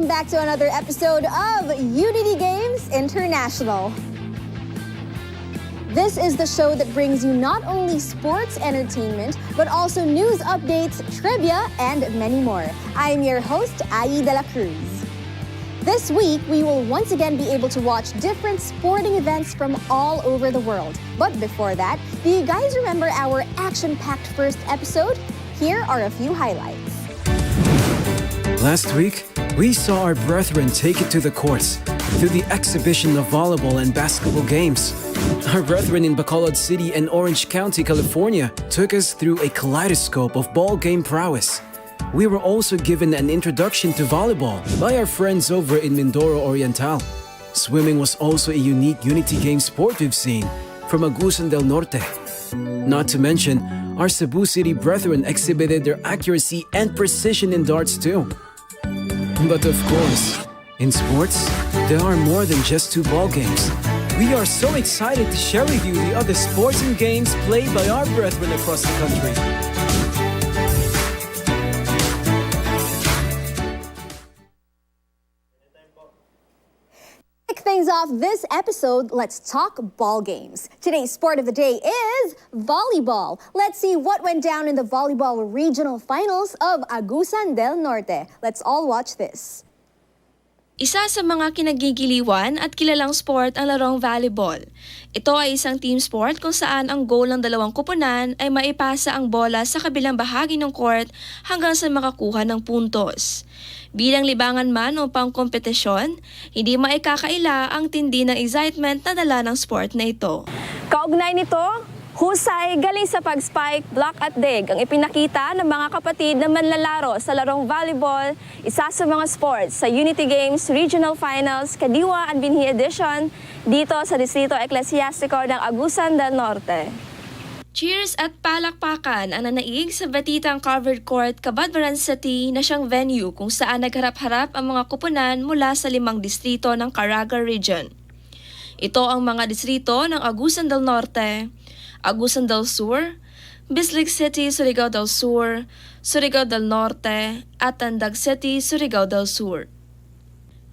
welcome back to another episode of Unity Games International. This is the show that brings you not only sports entertainment, but also news updates, trivia, and many more. I'm your host, Ai de la Cruz. This week, we will once again be able to watch different sporting events from all over the world. But before that, do you guys remember our action-packed first episode? Here are a few highlights. Last week, we saw our brethren take it to the courts through the exhibition of volleyball and basketball games. Our brethren in Bacolod City and Orange County, California, took us through a kaleidoscope of ball game prowess. We were also given an introduction to volleyball by our friends over in Mindoro Oriental. Swimming was also a unique Unity game sport we've seen from Agusan del Norte. Not to mention, our Cebu City brethren exhibited their accuracy and precision in darts too. But of course, in sports, there are more than just two ball games. We are so excited to share with you the other sports and games played by our brethren across the country. To kick things off this episode, let's talk ball games. Today's sport of the day is volleyball. Let's see what went down in the volleyball regional finals of Agusan del Norte. Let's all watch this. Isa sa mga kinagigiliwan at kilalang sport ang larong volleyball. Ito ay isang team sport kung saan ang goal ng dalawang koponan ay maipasa ang bola sa kabilang bahagi ng court hanggang sa makakuha ng puntos. Bilang libangan man o pangkompetisyon, hindi maikakaila ang tindi ng excitement na dala ng sport na ito. Kaugnay nito, husay galing sa pag-spike, block at dig ang ipinakita ng mga kapatid na manlalaro sa larong volleyball, isa sa mga sports sa Unity Games Regional Finals Kadiwa and Binhi Edition dito sa Distrito Eclesiastico ng Agusan del Norte. Cheers at palakpakan ang nanaig sa batitang covered court Cabadbaran City na siyang venue kung saan nagharap-harap ang mga kupunan mula sa 5 distrito ng Caraga Region. Ito ang mga distrito ng Agusan del Norte, Agusan del Sur, Bislig City, Surigao del Sur, Surigao del Norte, at Tandag City, Surigao del Sur.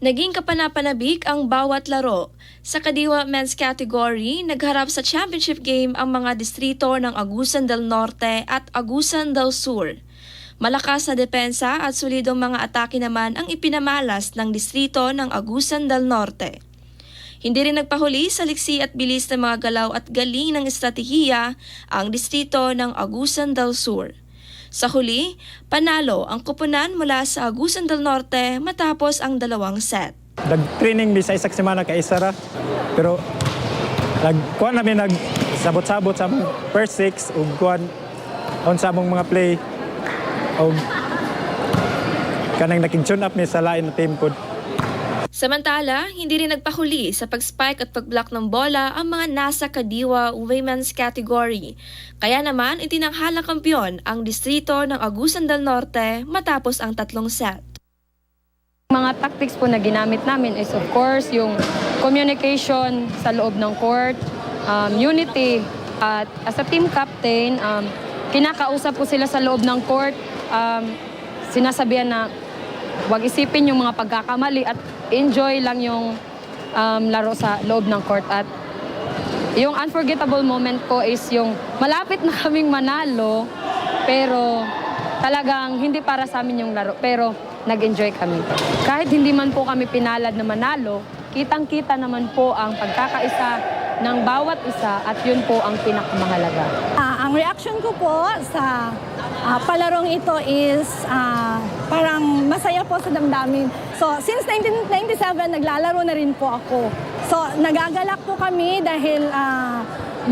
Naging kapanapanabik ang bawat laro. Sa Kadiwa Men's Category, nagharap sa championship game ang mga distrito ng Agusan del Norte at Agusan del Sur. Malakas na depensa at solidong mga atake naman ang ipinamalas ng distrito ng Agusan del Norte. Hindi rin nagpahuli sa liksi at bilis ng mga galaw at galing ng estratehiya ang distrito ng Agusan del Sur. Sa huli, panalo ang koponan mula sa Agusan del Norte matapos ang 2 set. Nag-training sa isang semana kay Isara, pero nagkuhan namin nagsabot-sabot sa among first 6 ug kuhan on sa among mga play ug kanang nakig-tune up ni sa lain na team pod. Samantala, hindi rin nagpahuli sa pag-spike at pag-block ng bola ang mga nasa Kadiwa Women's Category. Kaya naman itinanghalang kampiyon ang distrito ng Agusan del Norte matapos ang 3 set. Mga tactics po na ginamit namin is of course yung communication sa loob ng court, unity, at as a team captain, kinakausap po sila sa loob ng court, sinasabihan na huwag isipin yung mga pagkakamali at enjoy lang yung laro sa loob ng court. At yung unforgettable moment ko is yung malapit na kaming manalo, pero talagang hindi para sa amin yung laro, pero nag-enjoy kami. Kahit hindi man po kami pinalad na manalo, kitang-kita naman po ang pagkakaisa ng bawat isa at yun po ang pinakamahalaga. Ang reaction ko po sa palarong ito is parang masaya po sa damdamin. So, since 1997, naglalaro na rin po ako. So, nagagalak po kami dahil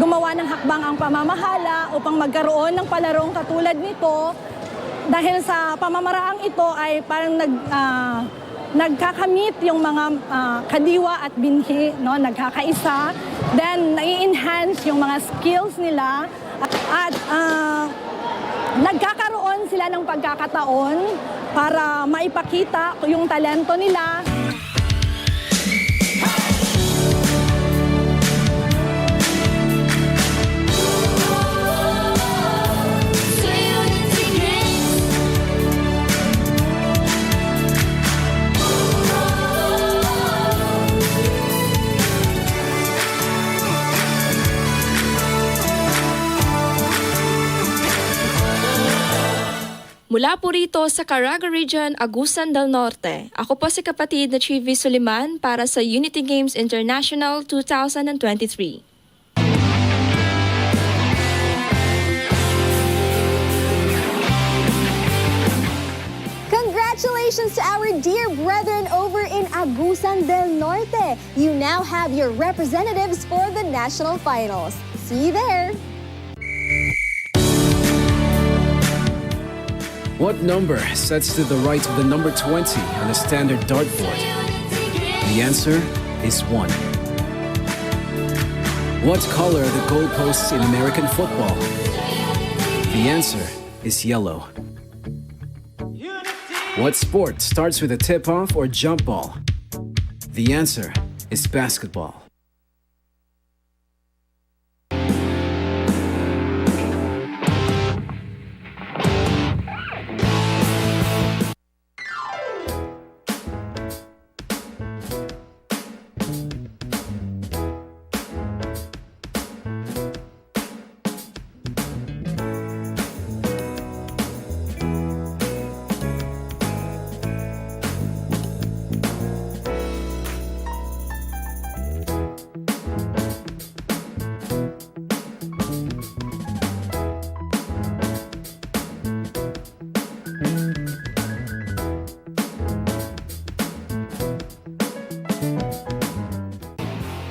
gumawa ng hakbang ang pamamahala upang magkaroon ng palarong katulad nito. Dahil sa pamamaraang ito ay parang nagkakamit yung mga kadiwa at binhi, no? Nagkakaisa. Then, nai-enhance yung mga skills nila. At nagkakaroon sila ng pagkakataon para maipakita yung talento nila. Mula po rito sa Caraga Region, Agusan del Norte, ako po si kapatid na Chivi Suliman para sa Unity Games International 2023. Congratulations to our dear brethren over in Agusan del Norte. You now have your representatives for the national finals. See you there. What number sets to the right of the number 20 on a standard dartboard? The answer is 1. What color are the goalposts in American football? The answer is yellow. What sport starts with a tip-off or jump ball? The answer is basketball.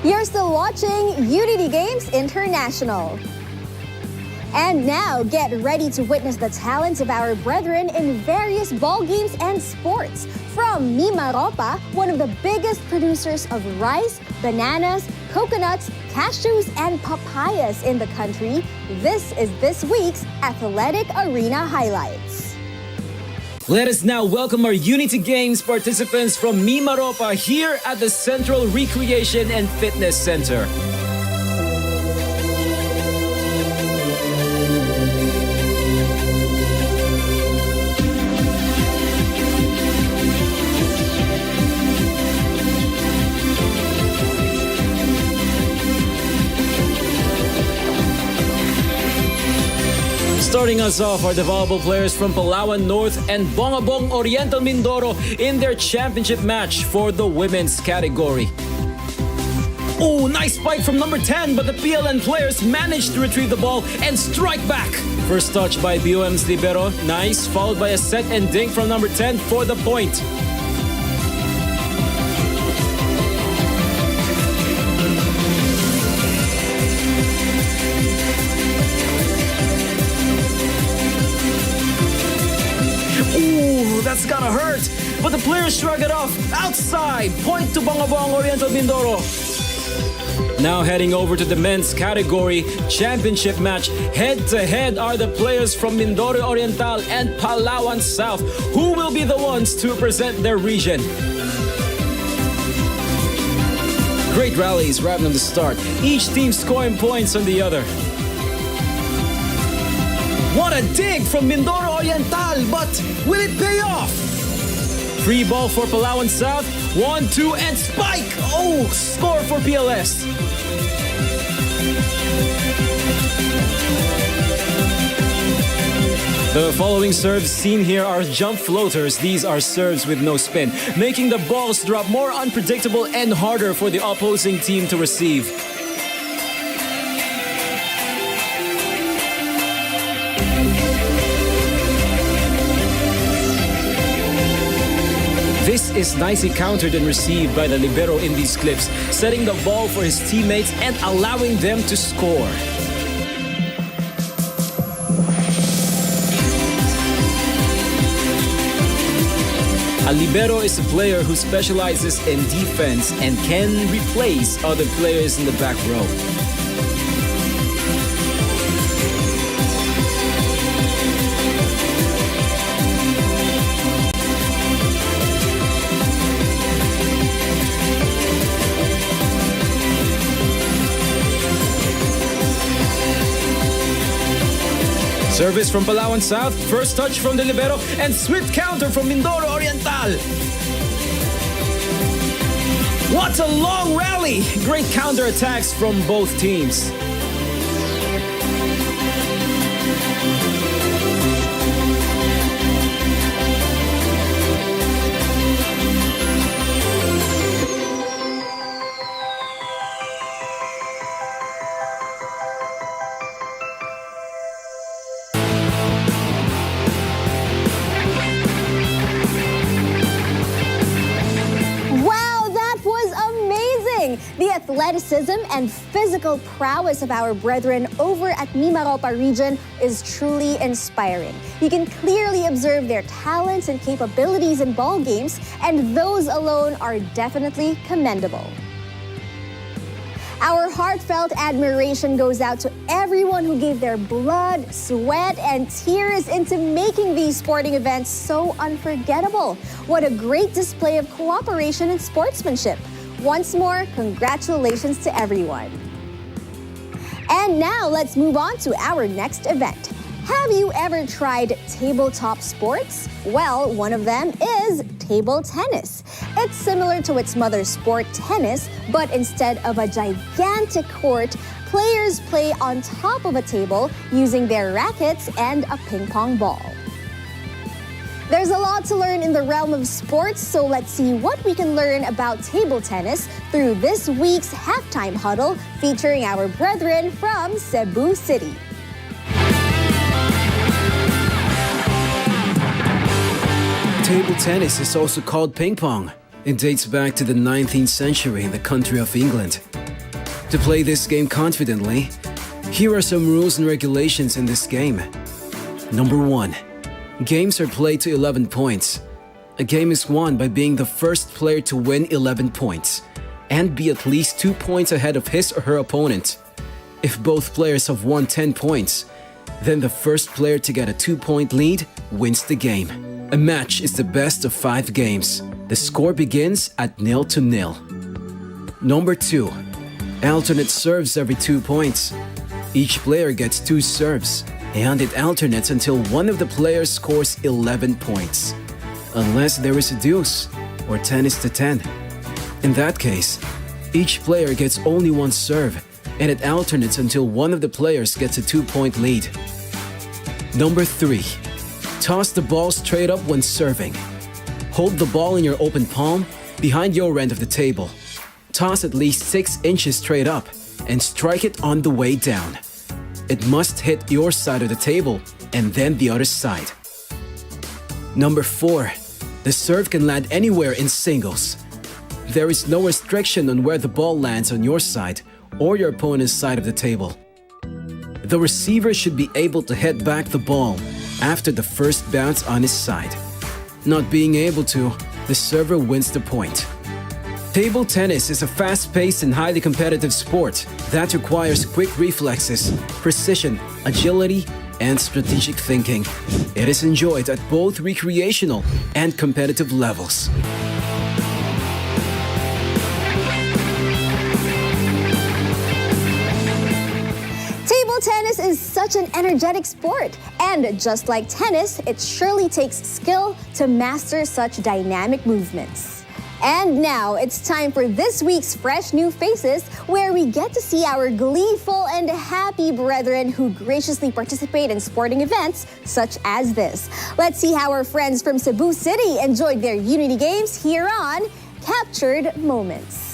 You're still watching Unity Games International. And now, get ready to witness the talents of our brethren in various ball games and sports. From Mimaropa, one of the biggest producers of rice, bananas, coconuts, cashews, and papayas in the country, this is this week's Athletic Arena Highlights. Let us now welcome our Unity Games participants from Mimaropa here at the Central Recreation and Fitness Center. Starting us off are the volleyball players from Palawan North and Bongabong Oriental Mindoro in their championship match for the women's category. Oh, nice spike from number 10, but the PLN players managed to retrieve the ball and strike back. First touch by BOM's libero, nice, followed by a set and dink from number 10 for the point. That's gonna hurt, but the players shrug it off. Outside, point to Bongabong Oriental Mindoro. Now heading over to the men's category championship match. Head-to-head are the players from Mindoro Oriental and Palawan South, who will be the ones to represent their region. Great rallies right from the start, each team scoring points on the other. What a dig from Mindoro Oriental, but will it pay off? Free ball for Palawan South, 1-2 and spike! Oh, score for PLS. The following serves seen here are jump floaters. These are serves with no spin, making the balls drop more unpredictable and harder for the opposing team to receive. This is nicely countered and received by the libero in these clips, setting the ball for his teammates and allowing them to score. A libero is a player who specializes in defense and can replace other players in the back row. Service from Palawan South, first touch from the libero, and swift counter from Mindoro Oriental. What a long rally! Great counterattacks from both teams. athleticism and physical prowess of our brethren over at Mimaropa region is truly inspiring. You can clearly observe their talents and capabilities in ball games, and those alone are definitely commendable. Our heartfelt admiration goes out to everyone who gave their blood, sweat, and tears into making these sporting events so unforgettable. What a great display of cooperation and sportsmanship. Once more, congratulations to everyone. And now let's move on to our next event. Have you ever tried tabletop sports? Well, one of them is table tennis. It's similar to its mother sport, tennis, but instead of a gigantic court, players play on top of a table using their rackets and a ping pong ball. There's a lot to learn in the realm of sports, so let's see what we can learn about table tennis through this week's halftime huddle featuring our brethren from Cebu City. Table tennis is also called ping pong. It dates back to the 19th century in the country of England. To play this game confidently, here are some rules and regulations in this game. Number 1. Games are played to 11 points. A game is won by being the first player to win 11 points and be at least 2 points ahead of his or her opponent. If both players have won 10 points, then the first player to get a 2-point lead wins the game. A match is the best of 5 games. The score begins at 0-0. Number 2. Alternate serves every 2 points. Each player gets 2 serves, and it alternates until one of the players scores 11 points. Unless there is a deuce, or 10-10. In that case, each player gets only 1 serve, and it alternates until one of the players gets a 2-point lead. Number 3. Toss the ball straight up when serving. Hold the ball in your open palm behind your end of the table. Toss at least 6 inches straight up and strike it on the way down. It must hit your side of the table and then the other side. Number 4. The serve can land anywhere in singles. There is no restriction on where the ball lands on your side or your opponent's side of the table. The receiver should be able to hit back the ball after the first bounce on his side. Not being able to, the server wins the point. Table tennis is a fast-paced and highly competitive sport that requires quick reflexes, precision, agility, and strategic thinking. It is enjoyed at both recreational and competitive levels. Tennis is such an energetic sport, and just like tennis, it surely takes skill to master such dynamic movements. And now it's time for this week's Fresh New Faces, where we get to see our gleeful and happy brethren who graciously participate in sporting events such as this. Let's see how our friends from Cebu City enjoyed their Unity Games here on Captured Moments.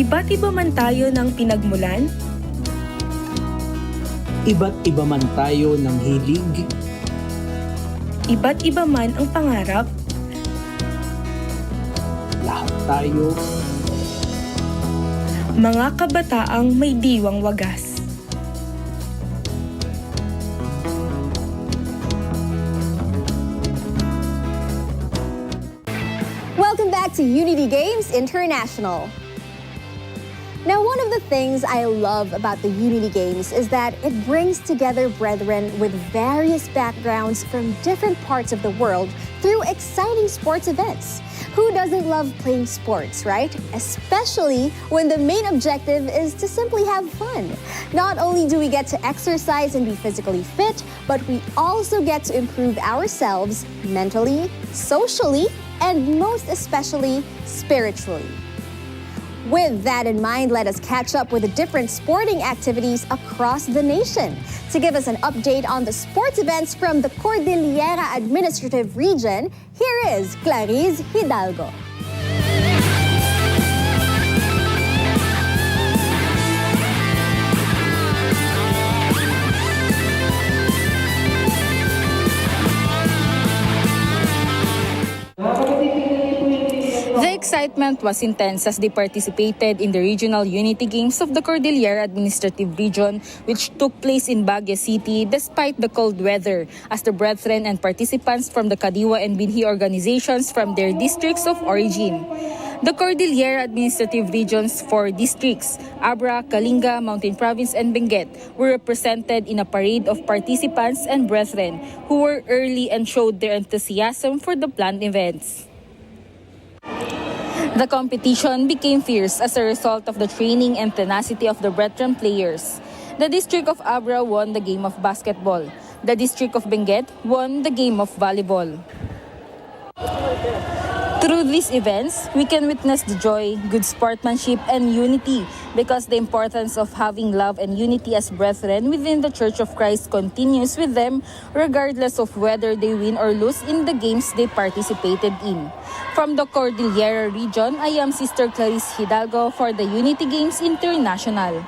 Iba't iba man tayo ng pinagmulan, Iba't iba man tayo ng hilig, iba't iba man ang pangarap, lahat tayo mga kabataang may diwang wagas. Welcome back to Unity Games International. Now, one of the things I love about the Unity Games is that it brings together brethren with various backgrounds from different parts of the world through exciting sports events. Who doesn't love playing sports, right? Especially when the main objective is to simply have fun. Not only do we get to exercise and be physically fit, but we also get to improve ourselves mentally, socially, and most especially spiritually. With that in mind, let us catch up with the different sporting activities across the nation. To give us an update on the sports events from the Cordillera Administrative Region, here is Clarice Hidalgo. The excitement was intense as they participated in the Regional Unity Games of the Cordillera Administrative Region, which took place in Baguio City despite the cold weather, as the brethren and participants from the Kadiwa and Binhi organizations from their districts of origin. The Cordillera Administrative Region's 4 districts, Abra, Kalinga, Mountain Province, and Benguet, were represented in a parade of participants and brethren who were early and showed their enthusiasm for the planned events. The competition became fierce as a result of the training and tenacity of the brethren players. The district of Abra won the game of basketball. The district of Benguet won the game of volleyball. Through these events, we can witness the joy, good sportsmanship, and unity, because the importance of having love and unity as brethren within the Church of Christ continues with them regardless of whether they win or lose in the games they participated in. From the Cordillera region, I am Sister Clarice Hidalgo for the Unity Games International.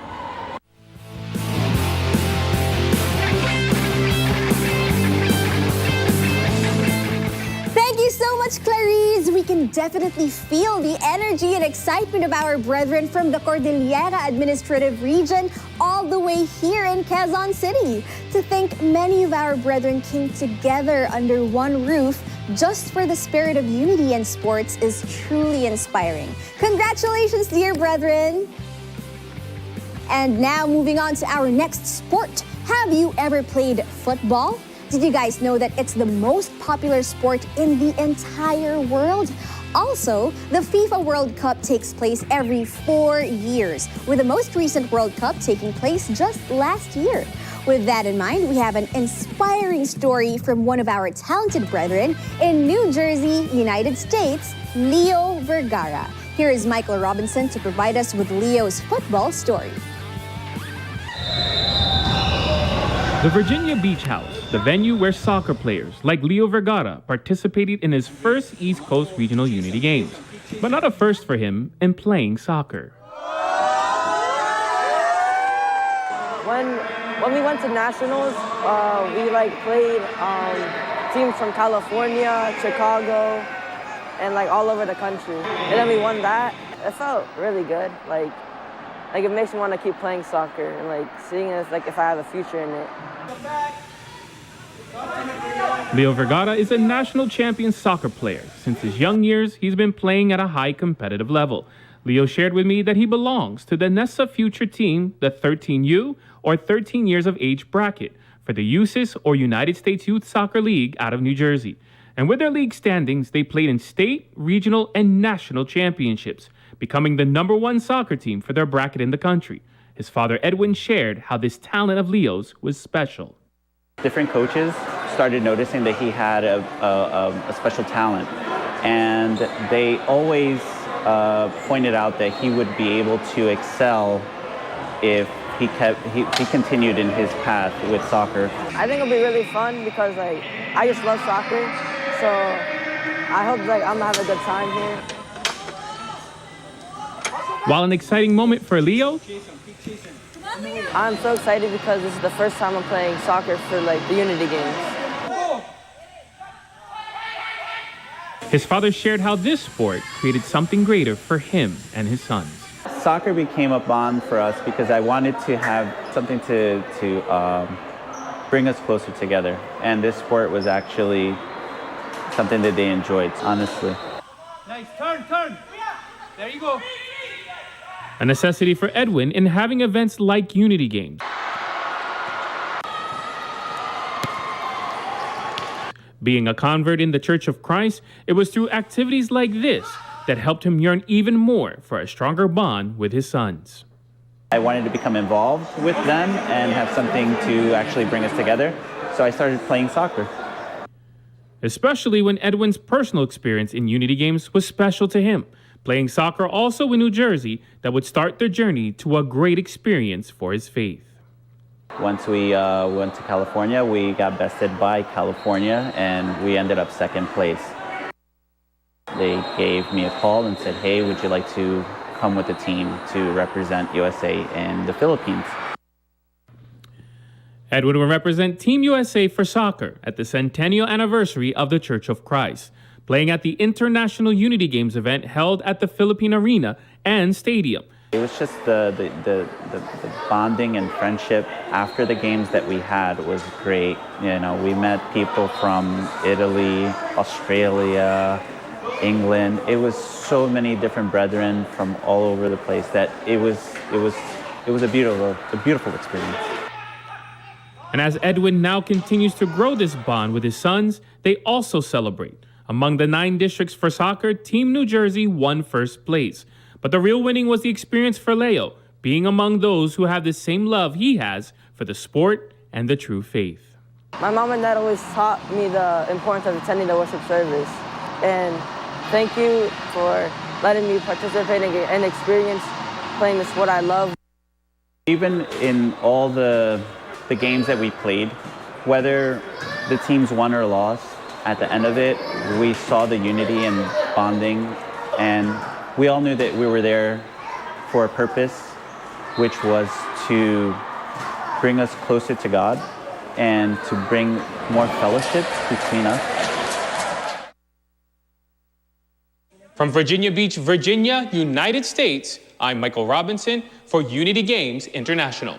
So much, Clarice. We can definitely feel the energy and excitement of our brethren from the Cordillera Administrative Region all the way here in Quezon City. To think many of our brethren came together under one roof just for the spirit of unity and sports is truly inspiring. Congratulations, dear brethren. And now moving on to our next sport. Have you ever played football? Did you guys know that it's the most popular sport in the entire world? Also, the FIFA World Cup takes place every 4 years, with the most recent World Cup taking place just last year. With that in mind, we have an inspiring story from one of our talented brethren in New Jersey, United States, Leo Vergara. Here is Michael Robinson to provide us with Leo's football story. The Virginia Beach House, the venue where soccer players like Leo Vergara participated in his first East Coast Regional Unity Games, but not a first for him in playing soccer. When we went to nationals, we played teams from California, Chicago, and all over the country. And then we won that. It felt really good. It makes me want to keep playing soccer and seeing it as if I have a future in it. Leo Vergara is a national champion soccer player. Since his young years, he's been playing at a high competitive level. Leo shared with me that he belongs to the NESA Future Team, the 13U, or 13 years of age bracket, for the USIS, or United States Youth Soccer League, out of New Jersey. And with their league standings, they played in state, regional, and national championships, becoming the #1 soccer team for their bracket in the country. His father Edwin shared how this talent of Leo's was special. Different coaches started noticing that he had a special talent, and they always pointed out that he would be able to excel if he continued in his path with soccer. I think it'll be really fun because I just love soccer, so I hope I'm gonna have a good time here. While an exciting moment for Leo, I'm so excited because this is the first time I'm playing soccer for like the Unity Games. his father shared how this sport created something greater for him and his sons. Soccer became a bond for us because I wanted to have something to bring us closer together. And this sport was actually something that they enjoyed, honestly. Nice, turn. There you go. A necessity for Edwin in having events like Unity Games. Being a convert in the Church of Christ, it was through activities like this that helped him yearn even more for a stronger bond with his sons. I wanted to become involved with them and have something to actually bring us together, so I started playing soccer. Especially when Edwin's personal experience in Unity Games was special to him, playing soccer also in New Jersey that would start their journey to a great experience for his faith. Once we went to California, we got bested by California, and we ended up second place. They gave me a call and said, hey, would you like to come with the team to represent USA in the Philippines? Edwin will represent Team USA for soccer at the centennial anniversary of the Church of Christ, playing at the International Unity Games event held at the Philippine Arena and Stadium. It was just the bonding and friendship after the games that we had was great. You know, we met people from Italy, Australia, England. It was so many different brethren from all over the place that it was a beautiful experience. And as Edwin now continues to grow this bond with his sons, they also celebrate. Among the 9 districts for soccer, Team New Jersey won first place. But the real winning was the experience for Leo, being among those who have the same love he has for the sport and the true faith. My mom and dad always taught me the importance of attending the worship service. And thank you for letting me participate and experience playing the sport I love. Even in all the games that we played, whether the teams won or lost, at the end of it, we saw the unity and bonding, and we all knew that we were there for a purpose, which was to bring us closer to God and to bring more fellowship between us. From Virginia Beach, Virginia, United States, I'm Michael Robinson for Unity Games International.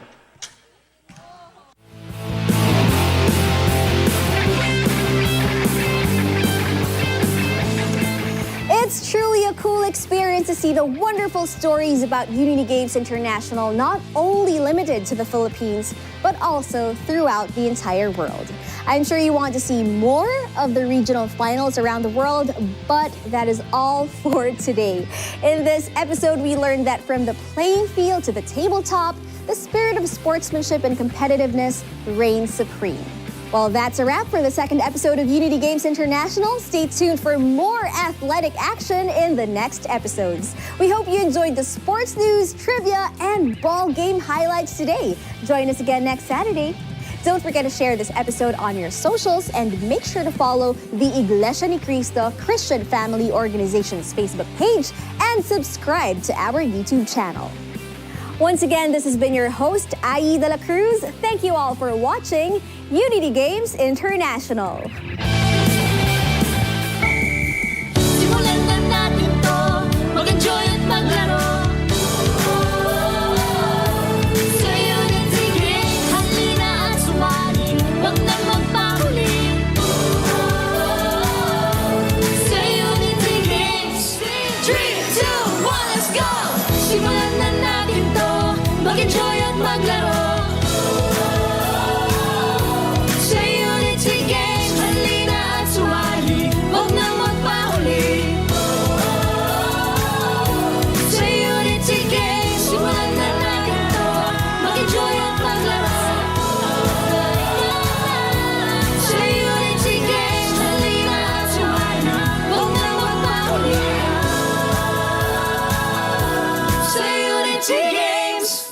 It's truly a cool experience to see the wonderful stories about Unity Games International, not only limited to the Philippines, but also throughout the entire world. I'm sure you want to see more of the regional finals around the world, but that is all for today. In this episode, we learned that from the playing field to the tabletop, the spirit of sportsmanship and competitiveness reigns supreme. Well, that's a wrap for the second episode of Unity Games International. Stay tuned for more athletic action in the next episodes. We hope you enjoyed the sports news, trivia, and ball game highlights today. Join us again next Saturday. Don't forget to share this episode on your socials and make sure to follow the Iglesia ni Cristo Christian Family Organization's Facebook page and subscribe to our YouTube channel. Once again, this has been your host, Ai de la Cruz. Thank you all for watching Unity Games International. Simulan na natin to, mag-enjoy at maglaro. Sa Unity Games, halina at sumali, wag na magpahuli. Sa Unity Games, 3, 2, 1, let's go! Simulan na natin to, mag-enjoy at maglaro.